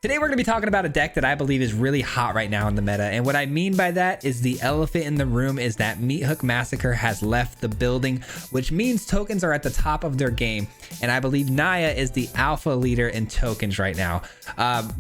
Today we're going to be talking about a deck that I believe is really hot right now in the meta, and what I mean by that is the elephant in the room is that Meat Hook Massacre has left the building, which means tokens are at the top of their game, and I believe Naya is the alpha leader in tokens right now.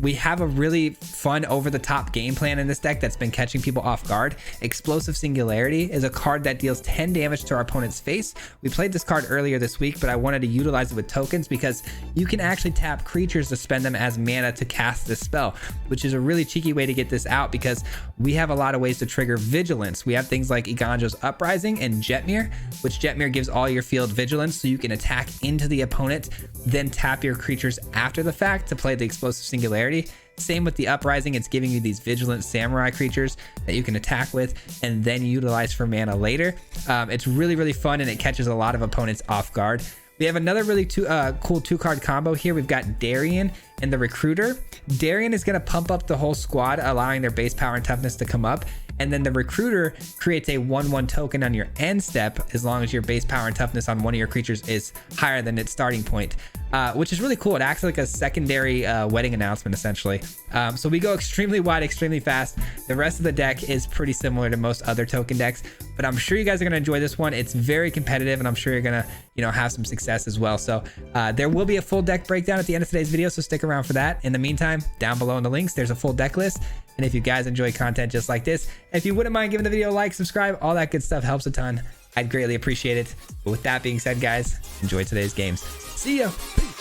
We have a really fun over-the-top game plan in this deck that's been catching people off guard. Explosive Singularity is a card that deals 10 damage to our opponent's face. We played this card earlier this week, but I wanted to utilize it with tokens because you can actually tap creatures to spend them as mana to cast this spell, which is a really cheeky way to get this out because we have a lot of ways to trigger vigilance. We have things like Iganjo's Uprising and Jetmir, which Jetmir gives all your field vigilance so you can attack into the opponent, then tap your creatures after the fact to play the Explosive Singularity. Same with the Uprising, it's giving you these vigilant samurai creatures that you can attack with and then utilize for mana later. It's really fun and it catches a lot of opponents off guard. We have another really cool two-card combo here. We've got Darien and the Recruiter. Darien is going to pump up the whole squad, allowing their base power and toughness to come up. And then the Recruiter creates a 1/1 token on your end step as long as your base power and toughness on one of your creatures is higher than its starting point, which is really cool. It acts like a secondary wedding announcement, essentially. So we go extremely wide, extremely fast. The rest of the deck is pretty similar to most other token decks, but I'm sure you guys are going to enjoy this one. It's very competitive, and I'm sure you're going to, have some success as well. So there will be a full deck breakdown at the end of today's video, so stick around for that. In the meantime, down below in the links, there's a full deck list. And if you guys enjoy content just like this, if you wouldn't mind giving the video a like, subscribe, all that good stuff helps a ton. I'd greatly appreciate it. But with that being said, guys, enjoy today's games. See ya. Peace.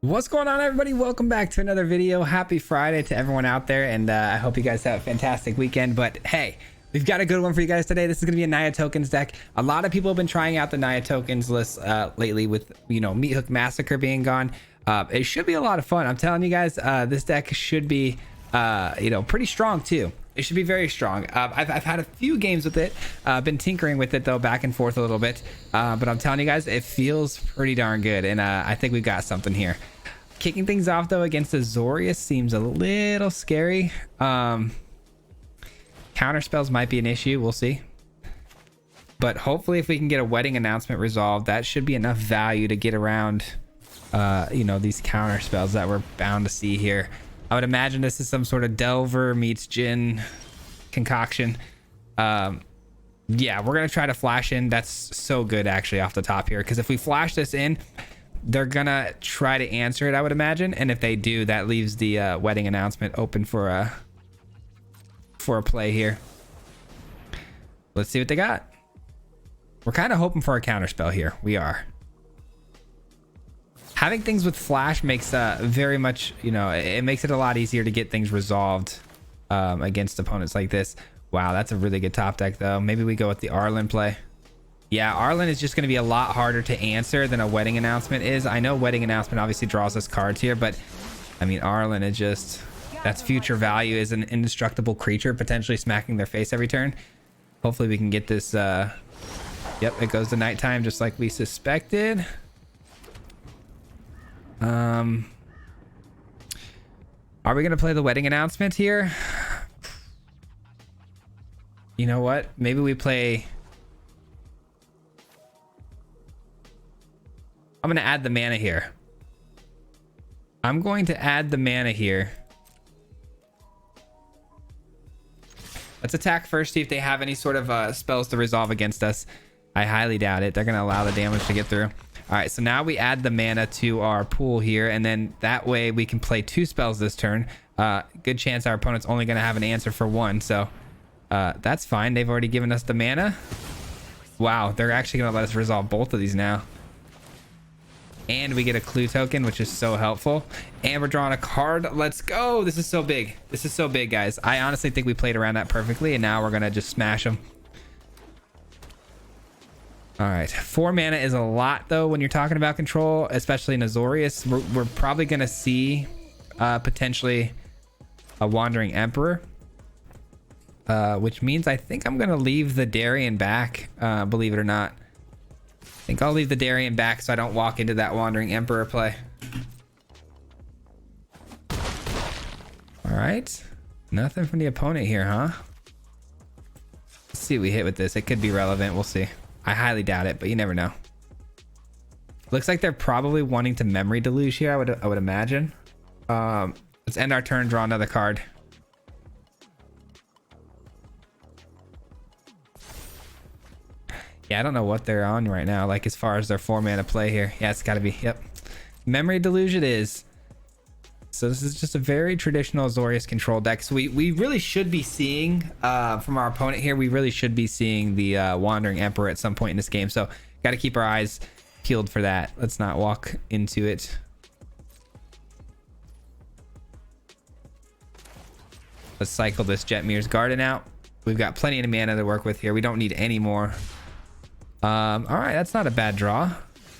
What's going on, everybody? Welcome back to another video. Happy Friday to everyone out there, and I hope you guys have a fantastic weekend. But hey, we've got a good one for you guys today. This is going to be a Naya Tokens deck. A lot of people have been trying out the Naya Tokens list lately with, Meat Hook Massacre being gone. It should be a lot of fun. I'm telling you guys, this deck should be, pretty strong too. It should be very strong. I've had a few games with it. Been tinkering with it though, back and forth a little bit. But I'm telling you guys, it feels pretty darn good. And I think we got something here. Kicking things off though against Azorius seems a little scary. Counter spells might be an issue. We'll see. But hopefully if we can get a wedding announcement resolved, that should be enough value to get around, these counter spells that we're bound to see here. I would imagine this is some sort of Delver meets Jin concoction. Yeah, we're going to try to flash in. That's so good actually off the top here, because if we flash this in, they're going to try to answer it, I would imagine. And if they do, that leaves the wedding announcement open for a play here. Let's see what they got. We're kind of hoping for a counter spell here. We are. Having things with flash makes very much, it makes it a lot easier to get things resolved against opponents like this. Wow, that's a really good top deck though. Maybe we go with the Arlen play. Yeah, Arlen is just going to be a lot harder to answer than a wedding announcement is. I know wedding announcement obviously draws us cards here, but I mean, Arlen is just, that's future value, is an indestructible creature potentially smacking their face every turn. Hopefully we can get this. Yep, it goes to nighttime just like we suspected. Are we gonna play the wedding announcement here? You know what? Maybe we play. I'm gonna add the mana here. I'm going to add the mana here. Let's attack first, see if they have any sort of spells to resolve against us. I highly doubt it. They're gonna allow the damage to get through. All right, so now we add the mana to our pool here, and then that way we can play 2 spells this turn. Good chance our opponent's only going to have an answer for 1, so that's fine. They've already given us the mana. Wow, they're actually going to let us resolve both of these now. And we get a clue token, which is so helpful. And we're drawing a card. Let's go. This is so big. This is so big, guys. I honestly think we played around that perfectly, and now we're going to just smash them. All right, 4 mana is a lot though when you're talking about control, especially in Azorius. We're probably going to see potentially a Wandering Emperor, which means I think I'm going to leave the Darien back, believe it or not. I think I'll leave the Darien back so I don't walk into that Wandering Emperor play. All right, nothing from the opponent here, huh? Let's see what we hit with this. It could be relevant. We'll see. I highly doubt it, but you never know. Looks like they're probably wanting to memory deluge here, I would imagine. Let's end our turn, draw another card. Yeah, I don't know what they're on right now, like as far as their 4-mana play here. Yeah, it's gotta be, yep. Memory deluge it is. So this is just a very traditional Azorius control deck. So we really should be seeing, from our opponent here, we really should be seeing the Wandering Emperor at some point in this game. So gotta keep our eyes peeled for that. Let's not walk into it. Let's cycle this Jetmir's Garden out. We've got plenty of mana to work with here. We don't need any more. All right, that's not a bad draw.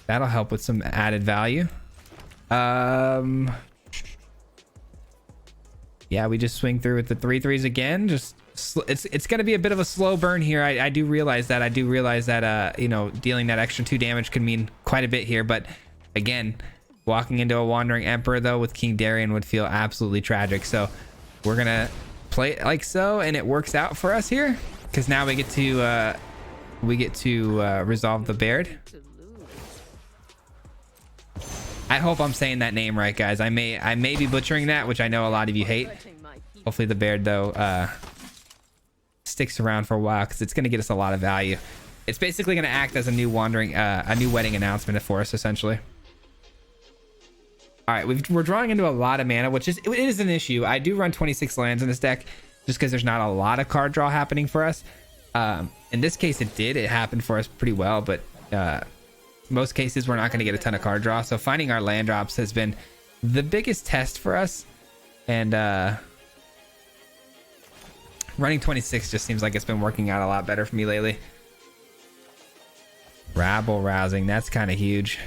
That'll help with some added value. Yeah, we just swing through with the 3/3s again. Just it's gonna be a bit of a slow burn here. I do realize that. I do realize that you know, dealing that extra 2 damage could mean quite a bit here. But again, walking into a Wandering Emperor though with King Darien would feel absolutely tragic. So we're gonna play it like so, and it works out for us here because now we get to resolve the Baird. I hope I'm saying that name right, guys. I may be butchering that, which I know a lot of you hate. Hopefully the Baird though sticks around for a while because it's going to get us a lot of value. It's basically going to act as a new wedding announcement for us essentially. All right, we're drawing into a lot of mana, which it is an issue. I do run 26 lands in this deck just because there's not a lot of card draw happening for us. In this case, it happened for us pretty well, but most cases we're not going to get a ton of card draw. So finding our land drops has been the biggest test for us, and running 26 just seems like it's been working out a lot better for me lately. Rabble rousing, that's kind of huge.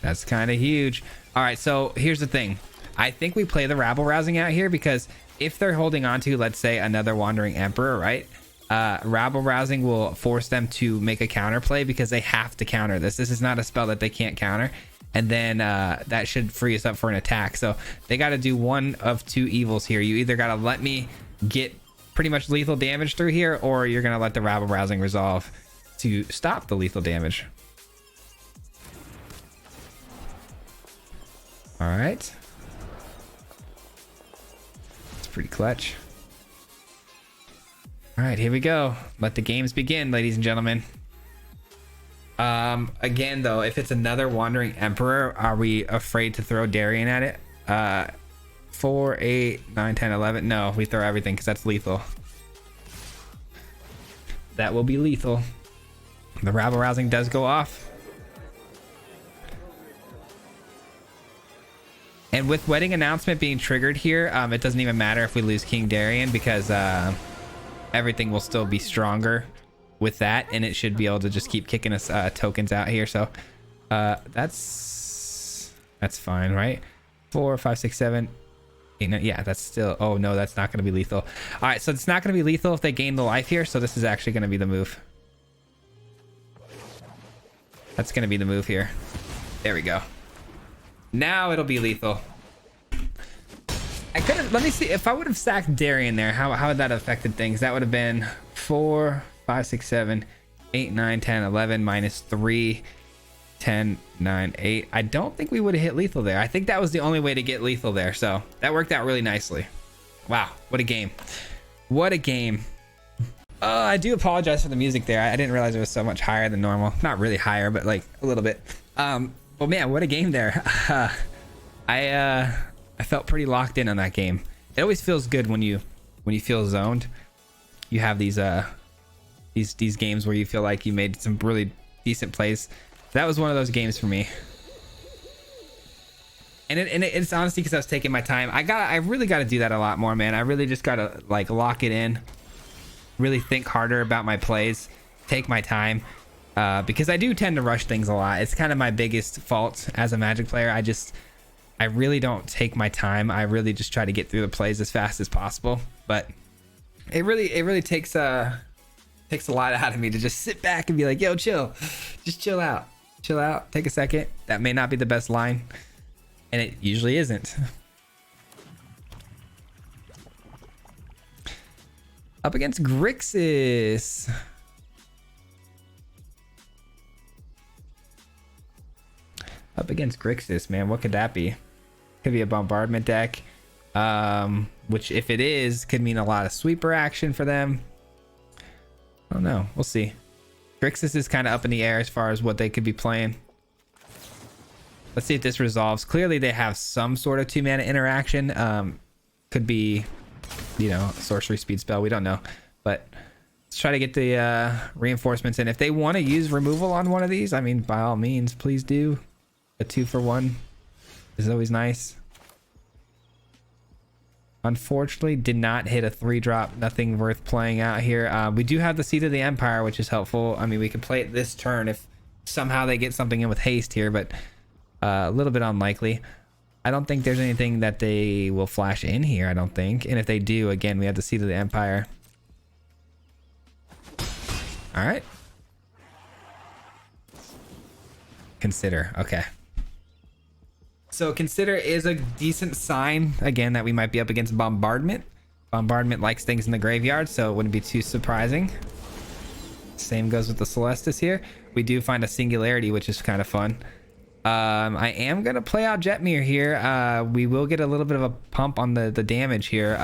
That's kind of huge. All right, so here's the thing. I think we play the rabble rousing out here because if they're holding on to, let's say, another Wandering Emperor, right? Rabble rousing will force them to make a counter play because they have to counter this. This is not a spell that they can't counter. And then that should free us up for an attack. So they got to do one of 2 evils here. You either got to let me get pretty much lethal damage through here, or you're going to let the rabble rousing resolve to stop the lethal damage. All right. It's pretty clutch. All right, here we go. Let the games begin, ladies and gentlemen. Again, though, if it's another Wandering Emperor, are we afraid to throw Darien at it? 4, 8, 9, 10, 11. No, we throw everything because that's lethal. That will be lethal. The rabble rousing does go off. And with wedding announcement being triggered here, it doesn't even matter if we lose King Darien because everything will still be stronger with that, and it should be able to just keep kicking us tokens out here. So that's fine, right? 4, 5, 6, 7, 8, 9. Yeah, that's still. Oh no, that's not going to be lethal. All right, so it's not going to be lethal if they gain the life here. So this is actually going to be the move. That's going to be the move here. There we go. Now it'll be lethal. I could have, let me see if I would have sacked Darien there, how would that have affected things? That would have been 4, 5, 6, 7, 8, 9, 10, 11 minus 3, 10, 9, 8. I don't think we would have hit lethal there. I think that was the only way to get lethal there. So that worked out really nicely. Wow, what a game. What a game. I do apologize for the music there. I didn't realize it was so much higher than normal. Not really higher, but like a little bit. Well, man, what a game there. I felt pretty locked in on that game. It always feels good when you feel zoned. You have these games where you feel like you made some really decent plays. That was one of those games for me. And it's honestly because I was taking my time. I really got to do that a lot more, man. I really just got to like lock it in. Really think harder about my plays. Take my time. Because I do tend to rush things a lot. It's kind of my biggest fault as a Magic player. I really don't take my time. I really just try to get through the plays as fast as possible. But it really takes a lot out of me to just sit back and be like, yo, chill. Just chill out. Chill out. Take a second. That may not be the best line. And it usually isn't. Up against Grixis. Up against Grixis, man. What could that be? Could be a bombardment deck. Which if it is, could mean a lot of sweeper action for them. I don't know. We'll see. Grixis is kind of up in the air as far as what they could be playing. Let's see if this resolves. Clearly they have some sort of 2-mana interaction. Could be, you know, a sorcery speed spell. We don't know. But let's try to get the reinforcements in. If they want to use removal on one of these, I mean, by all means, please do. A 2-for-1 is always nice. Unfortunately, did not hit a 3-drop. Nothing worth playing out here. We do have the Seat of the Empire, which is helpful. I mean, we can play it this turn if somehow they get something in with haste here, but a little bit unlikely. I don't think there's anything that they will flash in here, I don't think. And if they do, again, we have the Seat of the Empire. All right. Consider. Okay. So Consider is a decent sign, again, that we might be up against Bombardment. Bombardment likes things in the graveyard, so it wouldn't be too surprising. Same goes with the Celestis here. We do find a Singularity, which is kind of fun. I am going to play out Jetmir here. We will get a little bit of a pump on the damage here.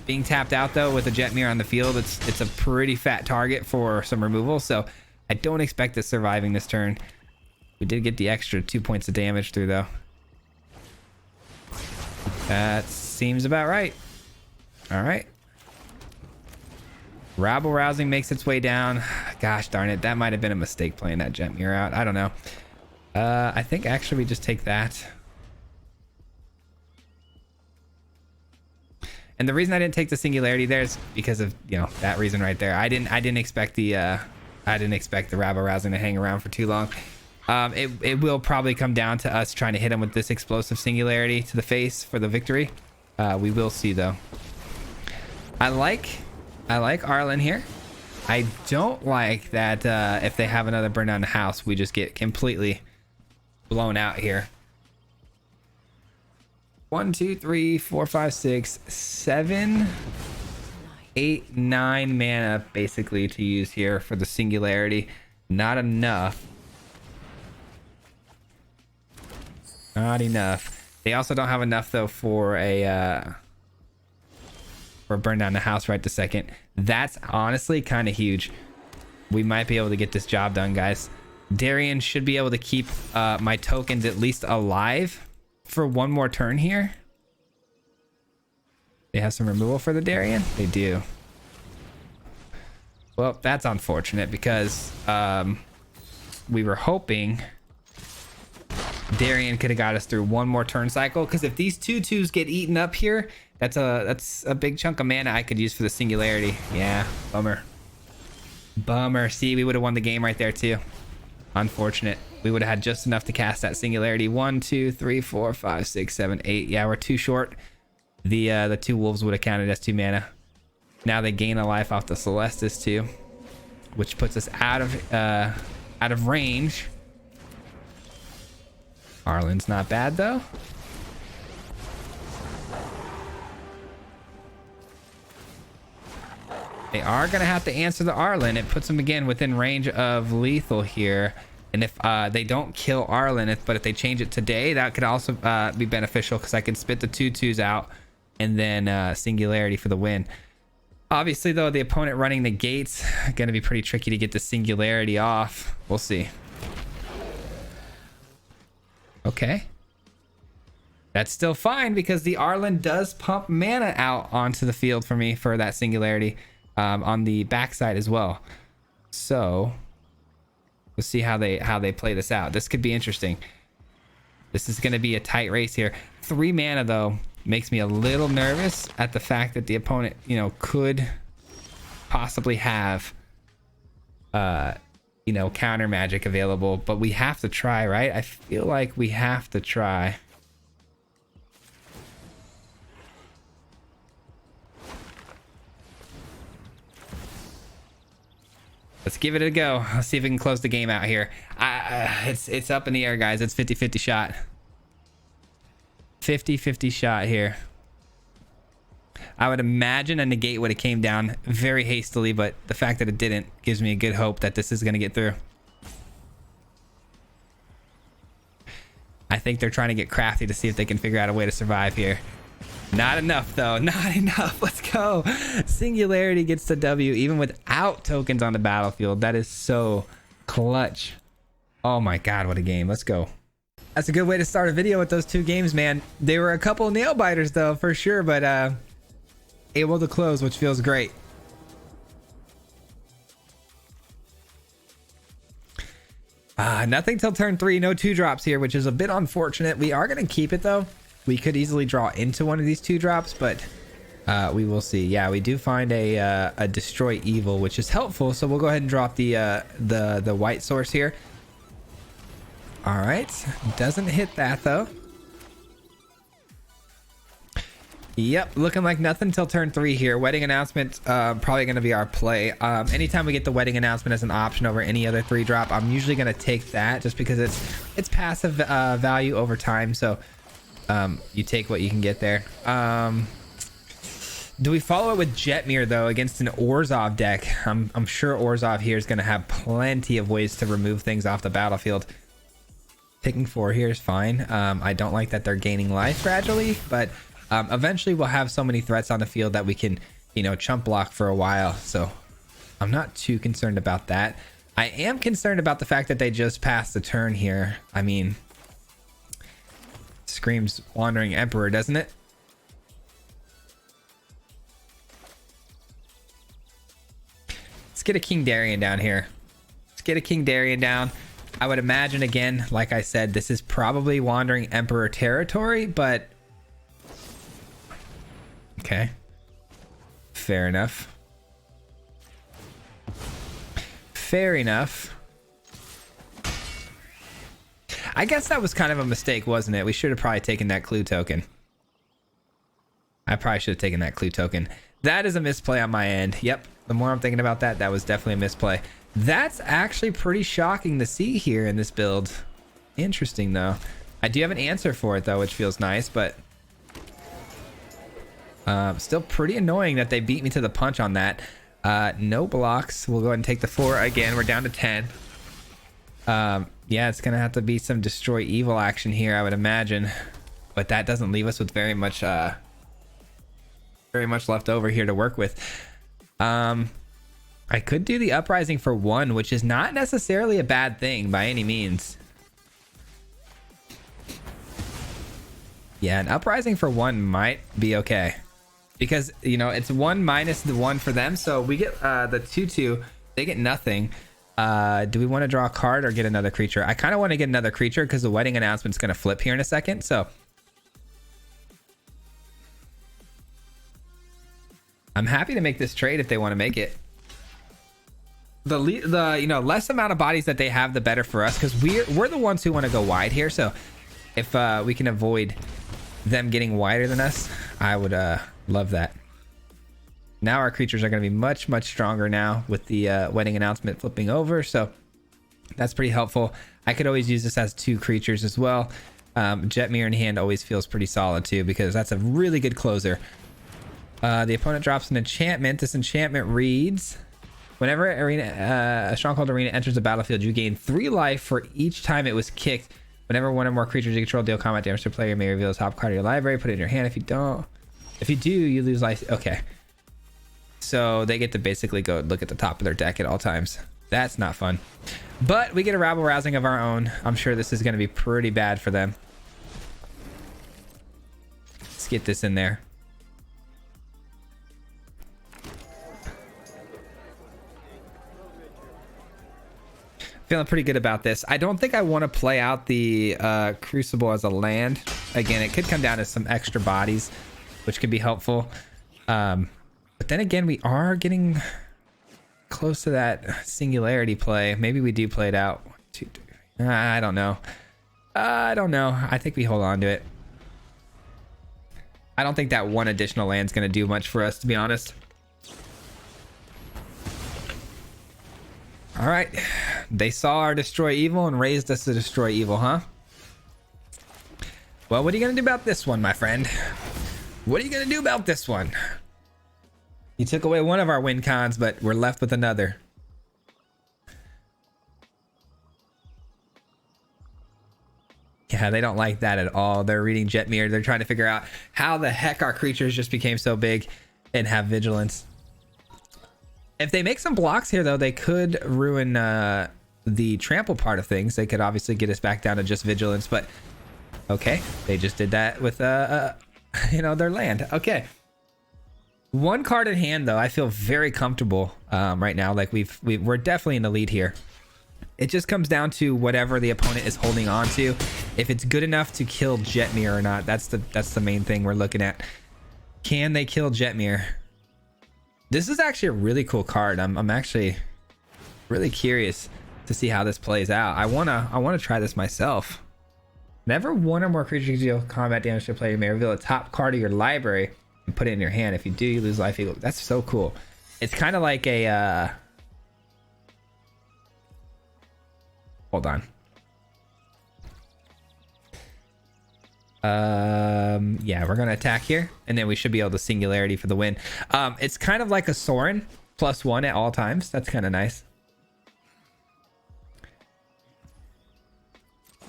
Being tapped out, though, with a Jetmir on the field, it's a pretty fat target for some removal, so I don't expect it surviving this turn. We did get the extra 2 points of damage through, though. That seems about right. All right. Rabble Rousing makes its way down. Gosh darn it. That might have been a mistake playing that Jetmir out. I don't know. I think actually we just take that. And the reason I didn't take the Singularity there is because of, you know, that reason right there. I didn't expect the Rabble Rousing to hang around for too long. It will probably come down to us trying to hit him with this explosive Singularity to the face for the victory. We will see, though. I like Arlen here. I don't like that if they have another burn down the house, we just get completely blown out here. 1, 2, 3, 4, 5, 6, 7, 8, 9 mana basically to use here for the Singularity. Not enough. Not enough. They also don't have enough though for a burn down the house right this second. That's honestly kind of huge. We might be able to get this job done, guys. Darian should be able to keep my tokens at least alive for one more turn here. They have some removal for the Darian? They do. Well, that's unfortunate because we were hoping Darian could have got us through one more turn cycle, because if these 2/2s get eaten up here, that's a big chunk of mana I could use for the Singularity. Yeah, bummer. Bummer. See, we would have won the game right there too. Unfortunate. We would have had just enough to cast that Singularity. 1, 2, 3, 4, 5, 6, 7, 8. Yeah, we're too short. The 2 wolves would have counted as 2 mana. Now they gain a life off the Celestis too, which puts us out of range. Arlen's not bad though. They are going to have to answer the Arlen. It puts them again within range of lethal here. And if they don't kill Arlen, but if they change it today, that could also be beneficial, because I can spit the 2/2s out and then Singularity for the win. Obviously, though, the opponent running the gates, going to be pretty tricky to get the Singularity off. We'll see. Okay. That's still fine, because the Arlen does pump mana out onto the field for me for that Singularity on the backside as well. So we'll see how they play this out. This could be interesting. This is going to be a tight race here. 3 mana though makes me a little nervous at the fact that the opponent, you know, could possibly have you know, counter magic available, but we have to try, right? I feel like we have to try. Let's give it a go. Let's see if we can close the game out here. It's up in the air, guys. It's 50-50 shot. 50-50 shot here. I would imagine a negate would have came down very hastily, but the fact that it didn't gives me a good hope that this is going to get through. I think they're trying to get crafty to see if they can figure out a way to survive here. Not enough though, not enough. Let's go. Singularity gets the W even without tokens on the battlefield. That is so clutch. Oh my god, what a game. Let's go. That's a good way to start a video with those 2 games, man. They were a couple of nail biters though, for sure, but able to close, which feels great. Nothing till turn 3. No 2-drops here, which is a bit unfortunate. We are going to keep it though. We could easily draw into one of these 2-drops, but we will see. Yeah, we do find a destroy evil, which is helpful. So we'll go ahead and drop the white source here. All right, doesn't hit that though. Yep, looking like nothing till turn 3 here. Wedding announcement, probably going to be our play. Anytime we get the wedding announcement as an option over any other 3-drop, I'm usually going to take that just because it's passive value over time. So you take what you can get there. Do we follow it with Jetmir though against an Orzhov deck? I'm sure Orzhov here is going to have plenty of ways to remove things off the battlefield. Picking 4 here is fine. I don't like that they're gaining life gradually, but eventually we'll have so many threats on the field that we can, you know, chump block for a while. So I'm not too concerned about that. I am concerned about the fact that they just passed the turn here. I mean, screams Wandering Emperor, doesn't it? Let's get a King Darien down here. Let's get a King Darien down. I would imagine, again, like I said, this is probably Wandering Emperor territory, but okay, fair enough. Fair enough. I guess that was kind of a mistake, wasn't it? We should have probably taken that clue token. I probably should have taken that clue token. That is a misplay on my end. Yep, the more I'm thinking about that, that was definitely a misplay. That's actually pretty shocking to see here in this build. Interesting though. I do have an answer for it though, which feels nice, but still pretty annoying that they beat me to the punch on that. No blocks. We'll go ahead and take the 4 again. We're down to 10. Yeah, it's gonna have to be some destroy evil action here, I would imagine, but that doesn't leave us with very much left over here to work with. I could do the uprising for 1, which is not necessarily a bad thing by any means. Yeah, an uprising for 1 might be okay, because, you know, it's 1 minus the 1 for them, so we get the 2/2, they get nothing. Do we want to draw a card or get another creature? I kind of want to get another creature because the wedding announcement's going to flip here in a second, so I'm happy to make this trade if they want to make it. The you know, less amount of bodies that they have, the better for us, because we're the ones who want to go wide here. So if we can avoid them getting wider than us, I would love that. Now our creatures are going to be much stronger now with the wedding announcement flipping over, so that's pretty helpful. I could always use this as 2 creatures as well. Jetmir in hand always feels pretty solid too, because that's a really good closer. The opponent drops an enchantment. This enchantment reads: whenever a Stronghold Arena enters the battlefield, you gain 3 life for each time it was kicked. Whenever one or more creatures you control deal combat damage to a player, you may reveal the top card of your library, put it in your hand. If you do, you lose life. Okay. So they get to basically go look at the top of their deck at all times. That's not fun. But we get a rabble rousing of our own. I'm sure this is going to be pretty bad for them. Let's get this in there. Feeling pretty good about this. I don't think I want to play out the Crucible as a land. Again, it could come down to some extra bodies, which could be helpful. But then again, we are getting close to that Singularity play. Maybe we do play it out. 1, 2, 3. I don't know. I don't know. I think we hold on to it. I don't think that 1 additional land's going to do much for us, to be honest. All right. They saw our destroy evil and raised us to destroy evil, huh? Well, what are you going to do about this one, my friend? What are you going to do about this one? You took away one of our win cons, but we're left with another. Yeah, Yeah, they don't like that at all. They're reading Jetmir. They're trying to figure out how the heck our creatures just became so big and have vigilance. If they make some blocks here, though, they could ruin the trample part of things. They could obviously get us back down to just vigilance, but okay, they just did that with you know, their land. Okay, one card in hand though. I feel very comfortable right now. Like we're definitely in the lead here. It just comes down to whatever the opponent is holding on to. If it's good enough to kill Jetmir or not, that's the main thing we're looking at. Can they kill Jetmir? This is actually a really cool card. I'm actually really curious to see how this plays out. I wanna try this myself. Whenever one or more creatures deal combat damage to a player, you may reveal a top card of your library and put it in your hand. If you do, you lose life equal. That's so cool. It's kind of like a hold on. Yeah, we're gonna attack here, and then we should be able to singularity for the win. It's kind of like a Sorin +1 at all times. That's kind of nice.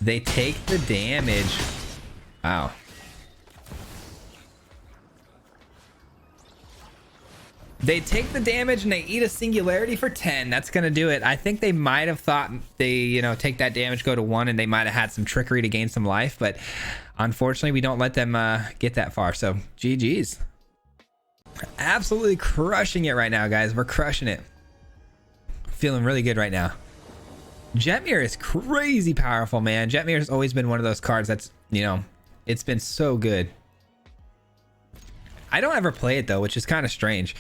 They take the damage. Wow. They take the damage and they eat a singularity for 10. That's gonna do it. I think they might have thought they, you know, take that damage, go to 1, and they might have had some trickery to gain some life, but unfortunately we don't let them get that far. So GG's. Absolutely crushing it right now, guys. We're crushing it. Feeling really good right now. Jetmir is crazy powerful, man. Jetmir has always been one of those cards that's, you know, it's been so good. I don't ever play it though, which is kind of strange.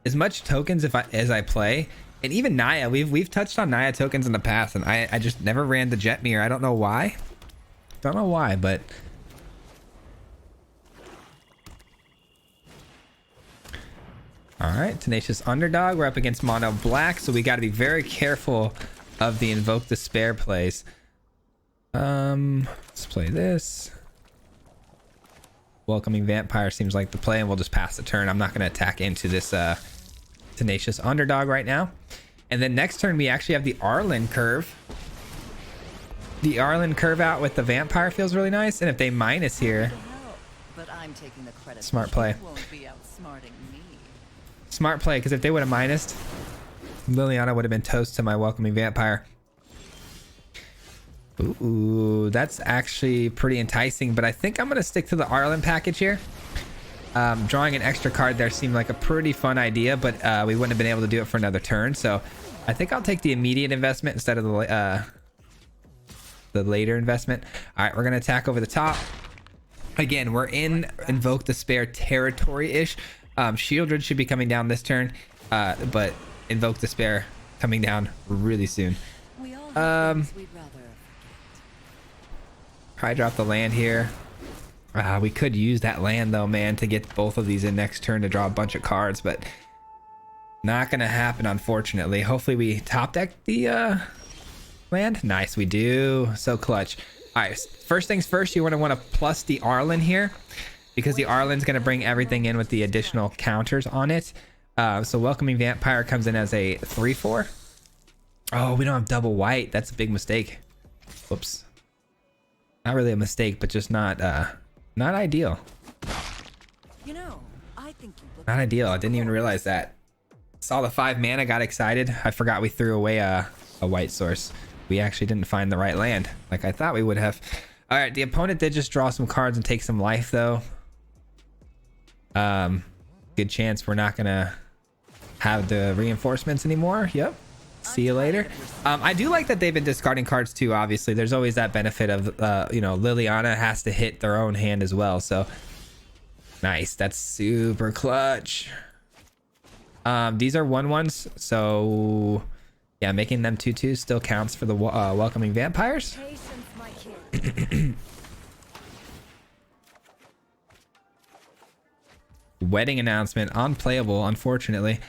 As much tokens as I play, and even Naya, we've touched on Naya tokens in the past, and I just never ran the Jetmir. I don't know why. Don't know why, but all right, Tenacious Underdog. We're up against Mono Black, so we got to be very careful of the Invoke Despair plays. Let's play this. Welcoming Vampire seems like the play, and we'll just pass the turn. I'm not going to attack into this Tenacious Underdog right now. And then next turn we actually have the Arlen Curve. The Arlen Curve out with the Vampire feels really nice, and if they minus here, smart play. Smart play, because if they would have minused, Liliana would have been toast to my Welcoming Vampire. Ooh, that's actually pretty enticing, but I think I'm going to stick to the Arlen package here. Drawing an extra card there seemed like a pretty fun idea, but we wouldn't have been able to do it for another turn, so I think I'll take the immediate investment instead of the later investment. All right, we're going to attack over the top. Again, we're in Invoke Despair territory-ish. Shieldred should be coming down this turn, but Invoke Despair coming down really soon. Probably drop the land here. We could use that land though, man, to get both of these in next turn to draw a bunch of cards, but not gonna happen, unfortunately. Hopefully we top deck the land. Nice, we do. So clutch. All right, first things first, you want to plus the Arlen here, because the Arlen's gonna bring everything in with the additional counters on it. So Welcoming Vampire comes in as a 3/4. Oh, we don't have double white. That's a big mistake. Whoops. Not really a mistake, but just not ideal. You know, I think not ideal. I didn't even realize that. Saw the 5 mana, got excited. I forgot we threw away a white source. We actually didn't find the right land like I thought we would have. All right, the opponent did just draw some cards and take some life though. Good chance we're not gonna have the reinforcements anymore. Yep. See you later. I do like that they've been discarding cards too. Obviously there's always that benefit of you know, Liliana has to hit their own hand as well, so nice. That's super clutch. These are 1/1s, so yeah, making them 2/2 still counts for the Welcoming Vampires. Wedding announcement, unplayable, unfortunately.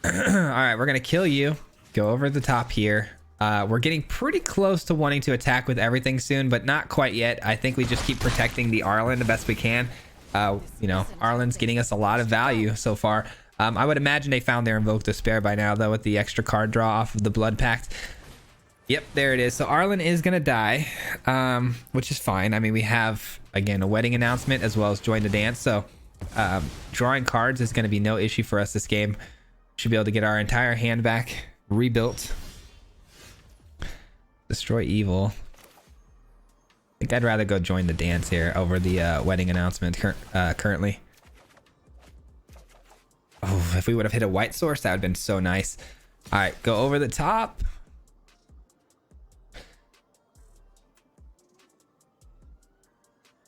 All right, we're gonna kill you. Go over the top here. We're getting pretty close to wanting to attack with everything soon, but not quite yet. I think we just keep protecting the Arlen the best we can. You know, Arlen's getting us a lot of value so far. I would imagine they found their Invoke Despair by now, though, with the extra card draw off of the Blood Pact. Yep, there it is. So Arlen is gonna die, which is fine. I mean, we have again a wedding announcement as well as join the dance. So drawing cards is gonna be no issue for us this game. Should be able to get our entire hand back rebuilt. Destroy evil. I think I'd rather go join the dance here over the wedding announcement currently. Oh, if we would have hit a white source, that would have been so nice. All right, go over the top.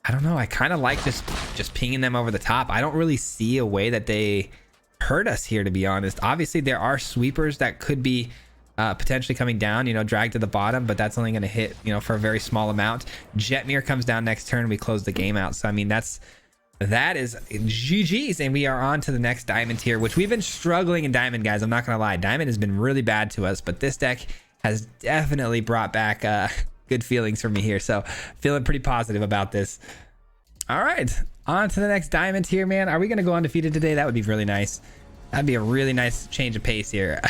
I don't know. I kind of like just pinging them over the top. I don't really see a way that they hurt us here, to be honest. Obviously, there are sweepers that could be potentially coming down, you know, drag to the bottom, but that's only going to hit, you know, for a very small amount. Jetmir comes down next turn. We close the game out. So, I mean, that is GG's, and we are on to the next diamond tier, which we've been struggling in diamond, guys. I'm not going to lie. Diamond has been really bad to us, but this deck has definitely brought back good feelings for me here. So feeling pretty positive about this. All right, on to the next diamond tier, man. Are we going to go undefeated today? That would be really nice. That'd be a really nice change of pace here.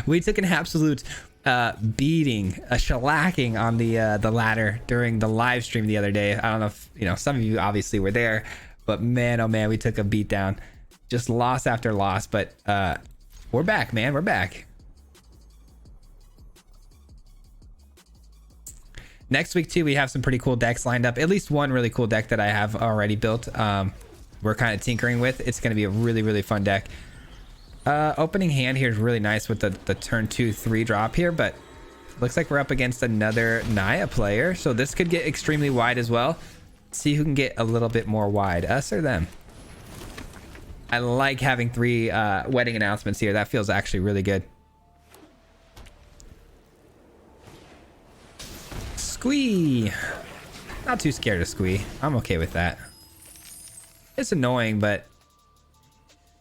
We took an absolute beating, a shellacking on the ladder during the live stream the other day. I don't know if, you know, some of you obviously were there, but man, oh man, we took a beat down. Just loss after loss, but we're back, man. We're back. Next week too, we have some pretty cool decks lined up. At least one really cool deck that I have already built. We're kind of tinkering with. It's going to be a really, really fun deck. Opening hand here is really nice with the turn 2/3 drop here, but looks like we're up against another Naya player, so this could get extremely wide as well. See who can get a little bit more wide, us or them. I like having 3 wedding announcements here. That feels actually really good. Squee. Not too scared of squee. I'm okay with that. It's annoying, but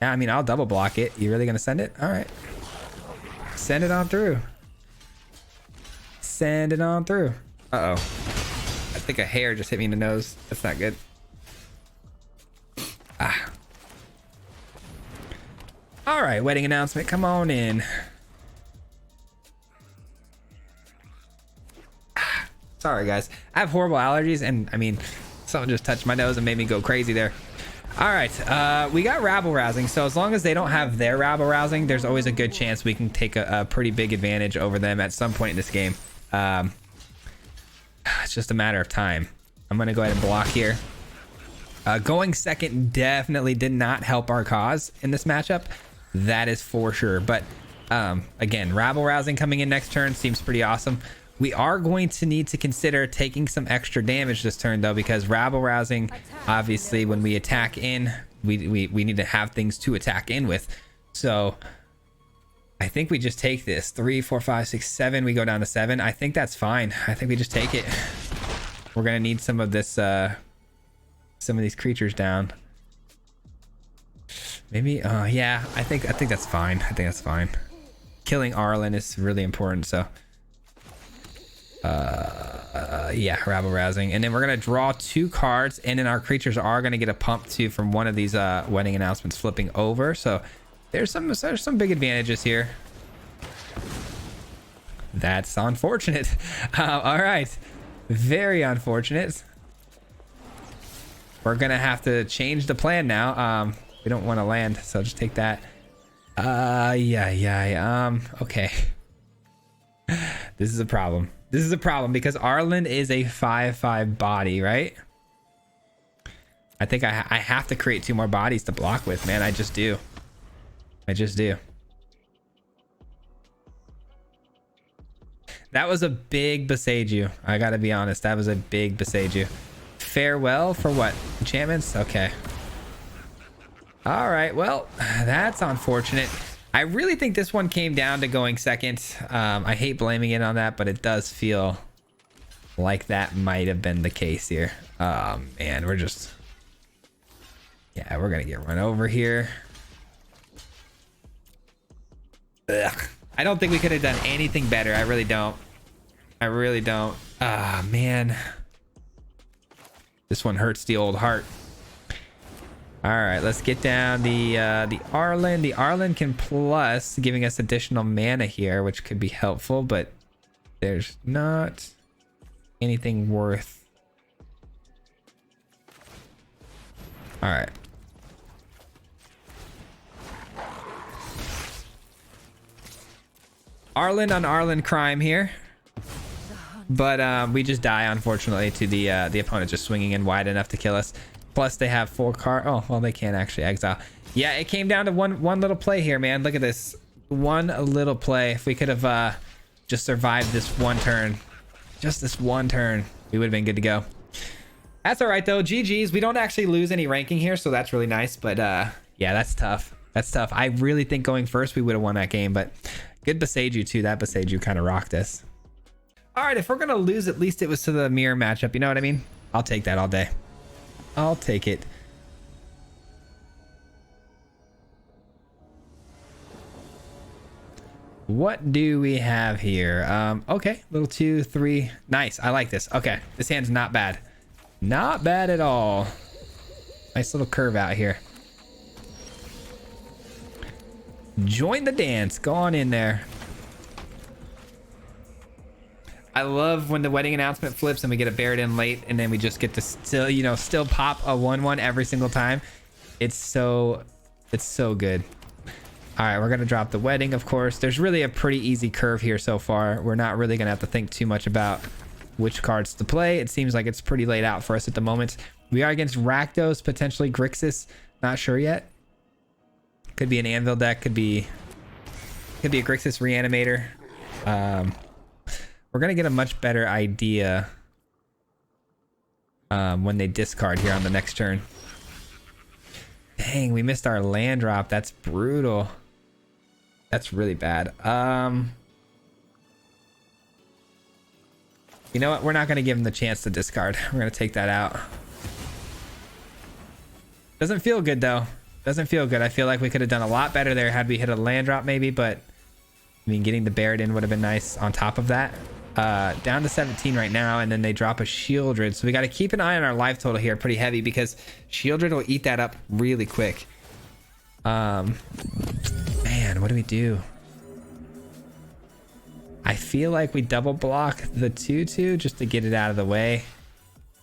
yeah, I mean, I'll double block it. You really gonna send it? All right, send it on through. Send it on through. Uh-oh, I think a hair just hit me in the nose. That's not good. Ah. All right, wedding announcement, come on in. Ah. Sorry guys, I have horrible allergies, and I mean, someone just touched my nose and made me go crazy there. All right, we got rabble rousing, so as long as they don't have their rabble rousing, there's always a good chance we can take a pretty big advantage over them at some point in this game. It's just a matter of time. I'm gonna go ahead and block here. Going second definitely did not help our cause in this matchup, that is for sure. But again, rabble rousing coming in next turn seems pretty awesome. We are going to need to consider taking some extra damage this turn though, because rabble rousing, obviously when we attack in, we need to have things to attack in with. So I think we just take this 3, 4, 5, 6, 7. We go down to 7. I think that's fine. I think we just take it. We're gonna need some of this, some of these creatures down. Maybe, yeah. I think that's fine. I think that's fine. Killing Arlen is really important. So. Yeah, rabble rousing, and then we're gonna draw 2 cards, and then our creatures are gonna get a pump too from one of these wedding announcements flipping over. So there's some big advantages here. That's unfortunate. All right, very unfortunate. We're gonna have to change the plan now. We don't want to land, so just take that. Yeah. Okay. This is a problem. This is a problem because Arlen is a 5/5 body, right? I think I have to create 2 more bodies to block with, man. I just do. I just do. That was a big Beseiju. I gotta be honest. That was a big Beseiju. Farewell for what? Enchantments? Okay. All right. Well, that's unfortunate. I really think this one came down to going second. I hate blaming it on that, but it does feel like that might have been the case here. Man, we're just... Yeah, we're going to get run over here. Ugh. I don't think we could have done anything better. I really don't. I really don't. Ah, man. This one hurts the old heart. All right, let's get down the Arlen. The Arlen can plus, giving us additional mana here, which could be helpful, but There's not anything worth. All right. Arlen on Arlen crime here. But we just die, unfortunately, to the opponent just swinging in wide enough to kill us. Plus, they have 4 card. Oh, well, they can't actually exile. Yeah, it came down to one little play here, man. Look at this. One little play. If we could have just survived this one turn, just this one turn, we would have been good to go. That's all right, though. GG's. We don't actually lose any ranking here, so that's really nice. But yeah, that's tough. That's tough. I really think going first, we would have won that game. But good Beseju, too. That Beseju kind of rocked us. All right, if we're going to lose, at least it was to the mirror matchup. You know what I mean? I'll take that all day. I'll take it. What do we have here? Okay, little 2, 3. Nice. I like this. Okay, this hand's not bad. Not bad at all. Nice little curve out here. Join the dance. Go on in there. I love when the wedding announcement flips and we get a Barrett in late and then we just get to still, you know, still pop a 1-1 every single time. It's so good. All right, we're going to drop the wedding, of course. There's really a pretty easy curve here so far. We're not really going to have to think too much about which cards to play. It seems like it's pretty laid out for us at the moment. We are against Rakdos, potentially Grixis. Not sure yet. Could be an Anvil deck. Could be a Grixis Reanimator. We're going to get a much better idea when they discard here on the next turn. Dang, we missed our land drop. That's brutal. That's really bad. You know what? We're not going to give him the chance to discard. We're going to take that out. Doesn't feel good, though. Doesn't feel good. I feel like we could have done a lot better there had we hit a land drop maybe, but I mean, getting the Barrett in would have been nice on top of that. Down to 17 right now, and then they drop a Shieldred. So we got to keep an eye on our life total here pretty heavy because Shieldred will eat that up really quick. Man, what do we do? I feel like we double block the 2/2 just to get it out of the way.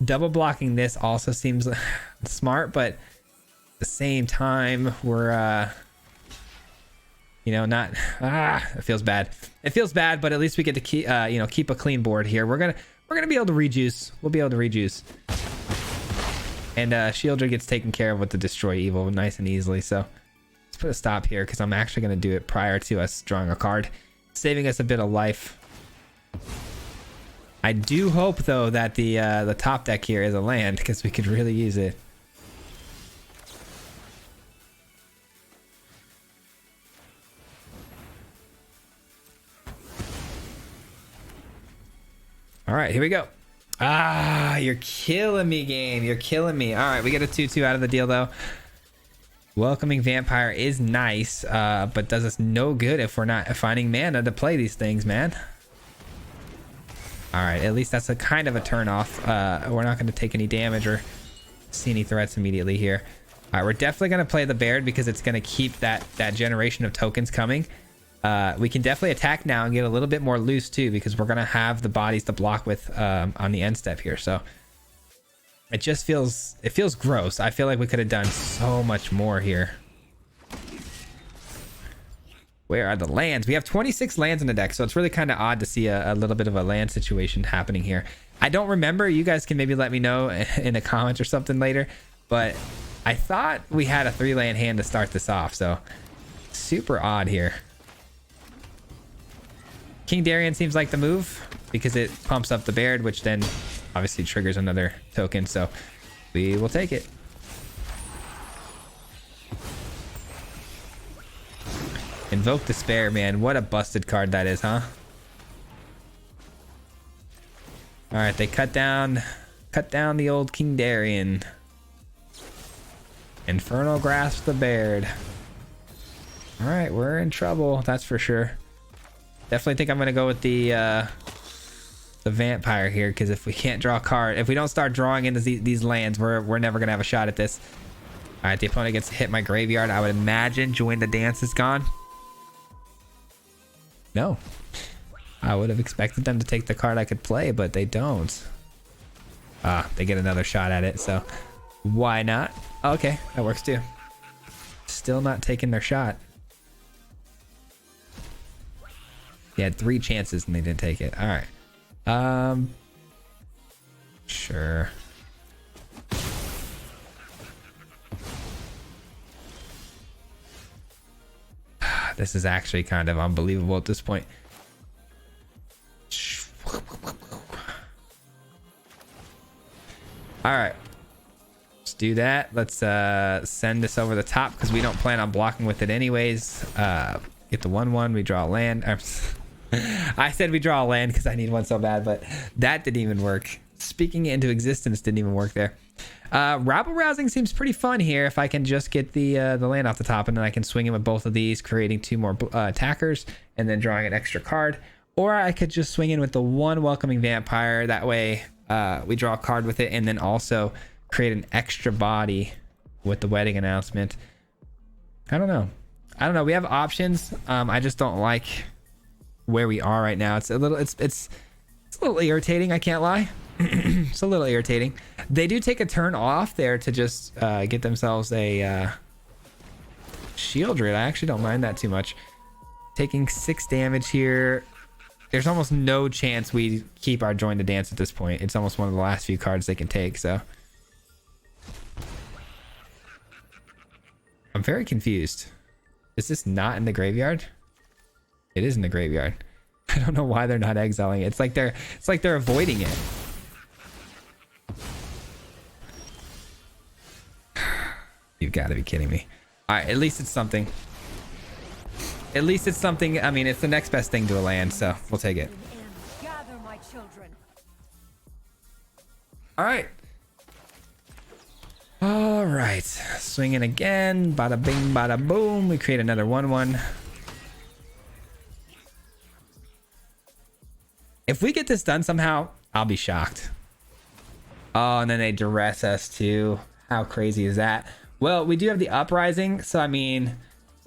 Double blocking this also seems smart, but at the same time, we're you know, not it feels bad. It feels bad, but at least we get to keep you know, keep a clean board here. We're gonna be able to rejuice. We'll be able to rejuice. And Shieldred gets taken care of with the Destroy Evil nice and easily. So let's put a stop here because I'm actually gonna do it prior to us drawing a card, saving us a bit of life. I do hope though that the top deck here is a land because we could really use it. All right, here we go. Ah, you're killing me, game. You're killing me. All right, we get a 2/2 out of the deal, though. Welcoming Vampire is nice, but does us no good if we're not finding mana to play these things, man. All right, at least that's a kind of a turn off. We're not going to take any damage or see any threats immediately here. All right, we're definitely going to play the Baird because it's going to keep that generation of tokens coming. We can definitely attack now and get a little bit more loose too because we're gonna have the bodies to block with on the end step here. So it just feels gross. I feel like we could have done so much more here. Where are the lands? We have 26 lands in the deck, so it's really kind of odd to see a little bit of a land situation happening here. I don't remember. You guys can maybe let me know in the comments or something later, but I thought we had a 3-land hand to start this off, so super odd here. King Darien seems like the move because it pumps up the Baird, which then obviously triggers another token, so we will take it. Invoke Despair, man. What a busted card that is, huh? All right, they cut down the old King Darien. Infernal Grasp the Baird. All right, we're in trouble, that's for sure. Definitely think I'm gonna go with the Vampire here because if we can't draw a card, if we don't start drawing into these lands, we're never gonna have a shot at this. All right, the opponent gets to hit my graveyard. I would imagine Join the Dance is gone. No. I would have expected them to take the card I could play, but they don't. They get another shot at it, so why not? Okay, that works too. Still not taking their shot. He had 3 chances and they didn't take it. All right. Sure. This is actually kind of unbelievable at this point. All right, let's do that. Let's send this over the top because we don't plan on blocking with it anyways. Get the 1/1. We draw a land. I said we draw a land because I need one so bad, but that didn't even work. Speaking it into existence didn't even work there. Rabble rousing seems pretty fun here if I can just get the land off the top, and then I can swing in with both of these, creating 2 more attackers and then drawing an extra card. Or I could just swing in with the 1 welcoming vampire. That way we draw a card with it and then also create an extra body with the wedding announcement. I don't know. We have options. I just don't like where we are right now. It's a little irritating, I can't lie. It's a little irritating. They do take a turn off there to just get themselves a shield rid. I actually don't mind that too much. Taking 6 damage here. There's almost no chance we keep our join to dance at this point. It's almost one of the last few cards they can take, so I'm very confused. Is this not in the graveyard? It is in the graveyard. I don't know why they're not exiling it. It's like they're avoiding it. You've got to be kidding me. All right, at least it's something. At least it's something. I mean, it's the next best thing to a land, so we'll take it. Gather my children. All right. All right. Swinging again. Bada bing, bada boom. We create another 1/1. If we get this done somehow, I'll be shocked. Oh, and then they duress us too. How crazy is that? Well, we do have the uprising, so I mean,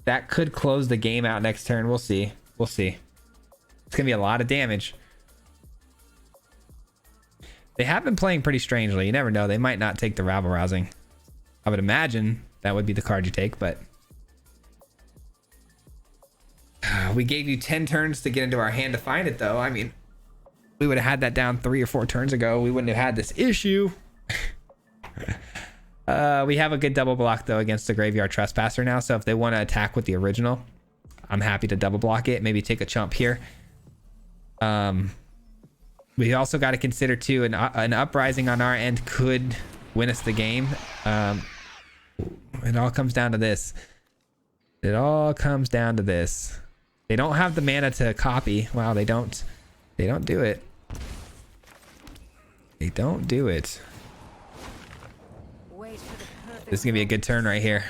that could close the game out next turn. We'll see. We'll see. It's gonna be a lot of damage. They have been playing pretty strangely. You never know. They might not take the rabble rousing. I would imagine that would be the card you take, but we gave you 10 turns to get into our hand to find it, though. I mean, we would have had that down 3 or 4 turns ago. We wouldn't have had this issue. We have a good double block though against the Graveyard Trespasser now, so if they want to attack with the original, I'm happy to double block it. Maybe take a chump here. We also got to consider too an uprising on our end could win us the game. It all comes down to this. It all comes down to this. They don't have the mana to copy. Wow, they don't do it. They don't do it. This is gonna be a good turn right here.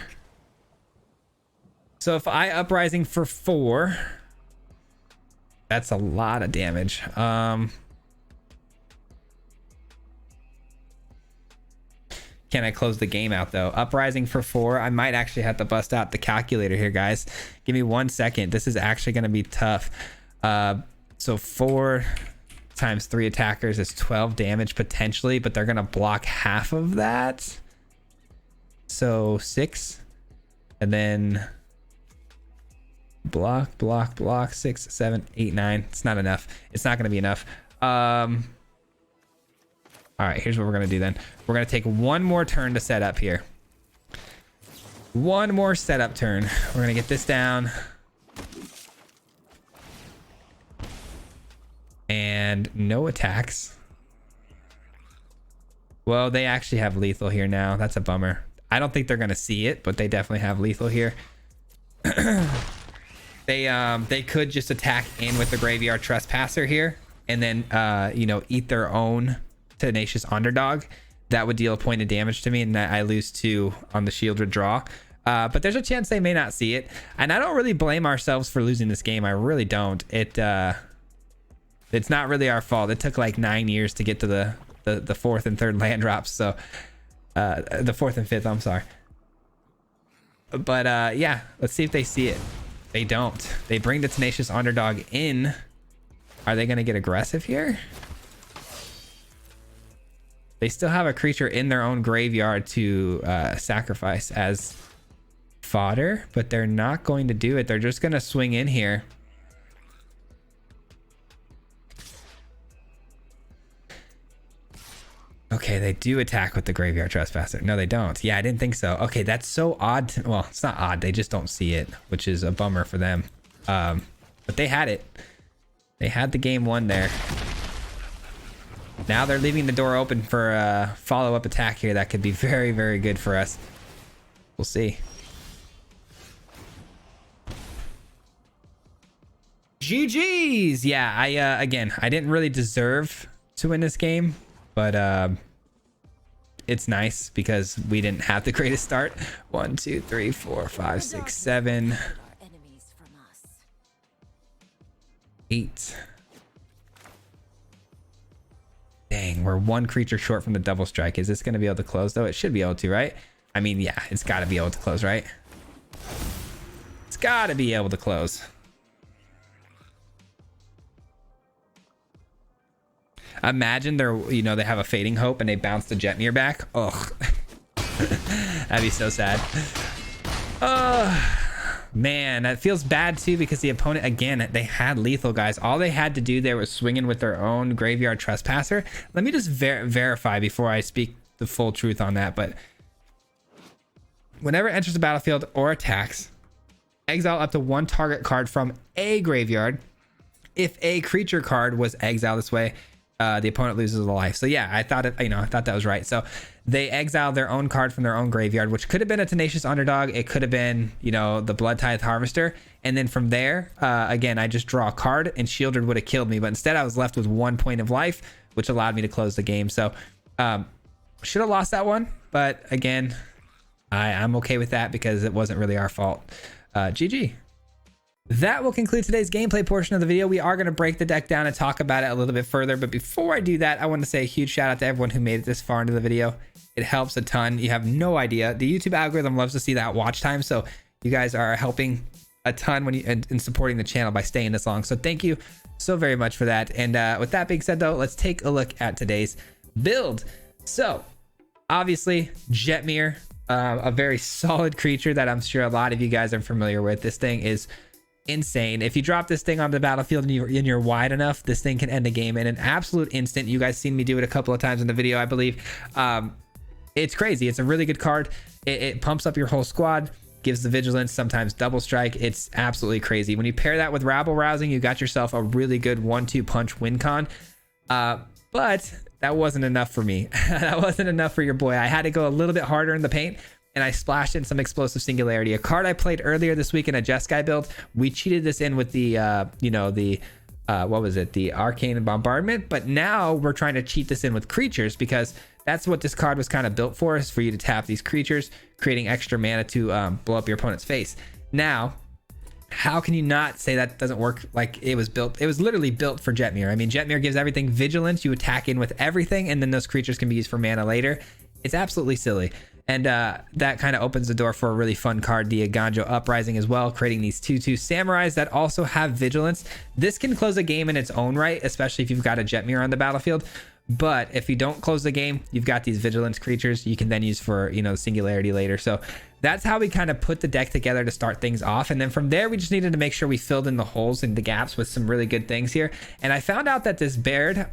So if I uprising for 4, that's a lot of damage. Can I close the game out though? Uprising for 4. I might actually have to bust out the calculator here, guys. Give me 1 second. This is actually gonna be tough. So 4 times 3 attackers is 12 damage potentially, but they're gonna block half of that. So 6, and then block 6, 7, 8, 9. It's not enough. It's not going to be enough. All right, here's what we're going to do then. We're going to take 1 more turn to set up here. 1 more setup turn. We're going to get this down. And no attacks. Well, they actually have lethal here now. That's a bummer. I don't think they're going to see it, but they definitely have lethal here. They could just attack in with the Graveyard Trespasser here and then, eat their own Tenacious Underdog. That would deal a point of damage to me, and I lose 2 on the shielded draw. But there's a chance they may not see it. And I don't really blame ourselves for losing this game. I really don't. It's not really our fault. It took like 9 years to get to the 4th and 3rd land drops. So the 4th and 5th, I'm sorry. But yeah, let's see if they see it. They don't. They bring the Tenacious Underdog in. Are they going to get aggressive here? They still have a creature in their own graveyard to sacrifice as fodder, but they're not going to do it. They're just going to swing in here. Okay, they do attack with the Graveyard Trespasser. No, they don't. Yeah, I didn't think so. Okay, that's so odd. Well, it's not odd. They just don't see it, which is a bummer for them. But they had it. They had the game won there. Now they're leaving the door open for a follow-up attack here. That could be very, very good for us. We'll see. GG's. Yeah, again, I didn't really deserve to win this game, but it's nice because we didn't have the greatest start. 1, 2, 3, 4, 5, 6, 7, 8. Dang, we're one creature short from the double strike. Is this going to be able to close though? It should be able to, right? I mean, yeah, it's got to be able to close, right? It's got to be able to close. Imagine they're, you know, they have a Fading Hope and they bounce the Jetmir back. Ugh. That'd be so sad. Man, that feels bad too because the opponent, again, they had lethal, guys. All they had to do there was swing in with their own Graveyard Trespasser. Let me just verify before I speak the full truth on that. But whenever it enters the battlefield or attacks, exile up to one target card from a graveyard. If a creature card was exiled this way, the opponent loses a life. So yeah, I thought that was right. So they exiled their own card from their own graveyard, which could have been a Tenacious Underdog. It could have been, you know, the Blood Tithe Harvester. And then from there, again, I just draw a card and Shieldred would have killed me. But instead I was left with 1 point of life, which allowed me to close the game. So should have lost that one. But again, I'm okay with that because it wasn't really our fault. GG. That will conclude today's gameplay portion of the video. We are going to break the deck down and talk about it a little bit further. But before I do that, I want to say a huge shout out to everyone who made it this far into the video. It helps a ton. You have no idea. The YouTube algorithm loves to see that watch time. So you guys are helping a ton when you in supporting the channel by staying this long. So thank you so very much for that. And with that being said, though, let's take a look at today's build. So obviously Jetmir, a very solid creature that I'm sure a lot of you guys are familiar with. This thing is insane. If you drop this thing on the battlefield and you're wide enough, this thing can end the game in an absolute instant. You guys seen me do it a couple of times in the video, I believe. It's crazy. It's a really good card. It pumps up your whole squad, gives the vigilance, sometimes double strike. It's absolutely crazy. When you pair that with rabble rousing, you got yourself a really good 1-2 punch win con. But that wasn't enough for me. That wasn't enough for your boy. I had to go a little bit harder in the paint, and I splashed in some Explosive Singularity, a card I played earlier this week in a Jeskai build. We cheated this in with the, what was it? The Arcane Bombardment. But now we're trying to cheat this in with creatures because that's what this card was kind of built for, is for you to tap these creatures, creating extra mana to blow up your opponent's face. Now, how can you not say that doesn't work? Like, it was built, it was literally built for Jetmir. I mean, Jetmir gives everything vigilance. You attack in with everything, and then those creatures can be used for mana later. It's absolutely silly. And that kind of opens the door for a really fun card, the Aganjo Uprising as well, creating these 2/2 samurais that also have vigilance. This can close a game in its own right, especially if you've got a Jetmir on the battlefield. But if you don't close the game, you've got these vigilance creatures you can then use for, you know, Singularity later. So that's how we kind of put the deck together to start things off. And then from there, we just needed to make sure we filled in the holes and the gaps with some really good things here. And I found out that this Baird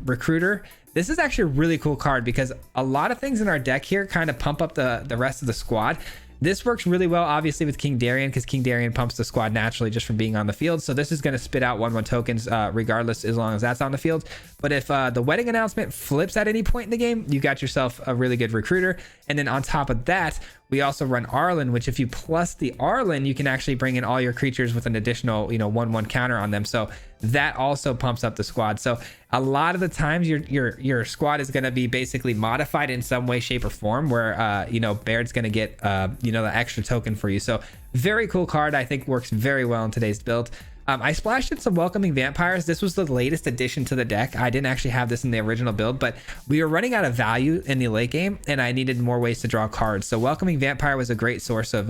Recruiter, this is actually a really cool card because a lot of things in our deck here kind of pump up the rest of the squad. This works really well, obviously, with King Darien, because King Darien pumps the squad naturally just from being on the field. So this is going to spit out 1/1 tokens regardless, as long as that's on the field. But if the Wedding Announcement flips at any point in the game, you got yourself a really good recruiter. And then on top of that, we also run Arlen, which if you plus the Arlen, you can actually bring in all your creatures with an additional, you know, 1/1 counter on them. So that also pumps up the squad. So a lot of the times your squad is going to be basically modified in some way, shape, or form, where you know, Baird's going to get you know, the extra token for you. So very cool card. I think works very well in today's build. I splashed in some Welcoming Vampires. This was the latest addition to the deck. I didn't actually have this in the original build, but we were running out of value in the late game, and I needed more ways to draw cards. So Welcoming Vampire was a great source of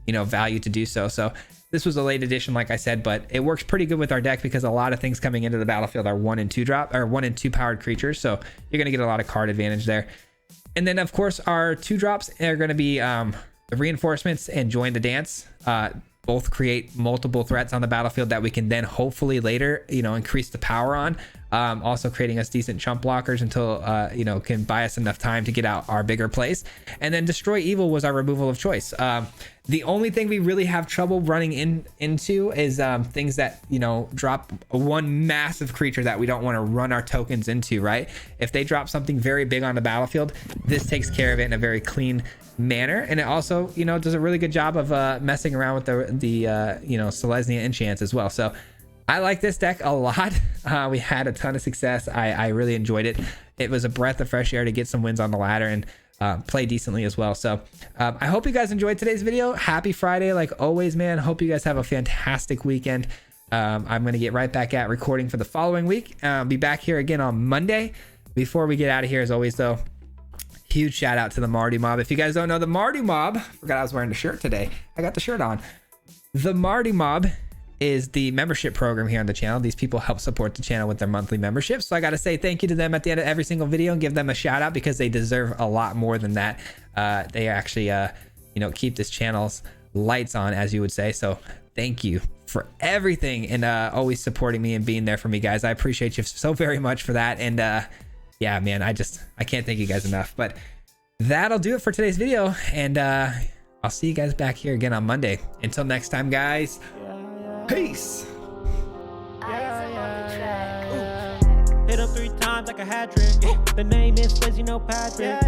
you know, value to do so. So This was a late edition, like I said, but it works pretty good with our deck because a lot of things coming into the battlefield are 1 and 2 drop, or 1 and 2 powered creatures. So you're going to get a lot of card advantage there. And then of course our 2 drops are going to be the reinforcements and join the dance. Both create multiple threats on the battlefield that we can then hopefully later, increase the power on. Also creating us decent chump blockers until, can buy us enough time to get out our bigger plays. And then Destroy Evil was our removal of choice. The only thing we really have trouble running into is things that, drop one massive creature that we don't want to run our tokens into, right? If they drop something very big on the battlefield, this takes care of it in a very clean manner. And it also, does a really good job of messing around with the Selesnya enchants as well. So I like this deck a lot. We had a ton of success. I really enjoyed it. It was a breath of fresh air to get some wins on the ladder and play decently as well. So I hope you guys enjoyed today's video. Happy Friday, like always, man. Hope you guys have a fantastic weekend. I'm going to get right back at recording for the following week. Be back here again on Monday. Before we get out of here, as always, though, huge shout out to the Mardu Mob. If you guys don't know the Mardu Mob, forgot I was wearing the shirt today. I got the shirt on. The Mardu Mob is the membership program here on the channel. These people help support the channel with their monthly membership. So I got to say thank you to them at the end of every single video and give them a shout out because they deserve a lot more than that. They actually, keep this channel's lights on, as you would say. So thank you for everything and always supporting me and being there for me, guys. I appreciate you so very much for that. And yeah, man, I can't thank you guys enough. But that'll do it for today's video. And I'll see you guys back here again on Monday. Until next time, guys. Peace. Hit him 3 times like a hat trick. The name is Swayze, no Patrick.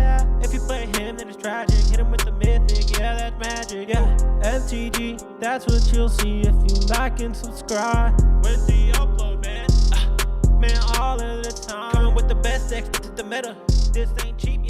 If you play him, then it's tragic. Hit him with the mythic, yeah, that's magic. MTG, that's what you'll see if you like and subscribe. Where's the upload, man? Man, all of the time. Coming with the best decks, this is the meta. This ain't cheap.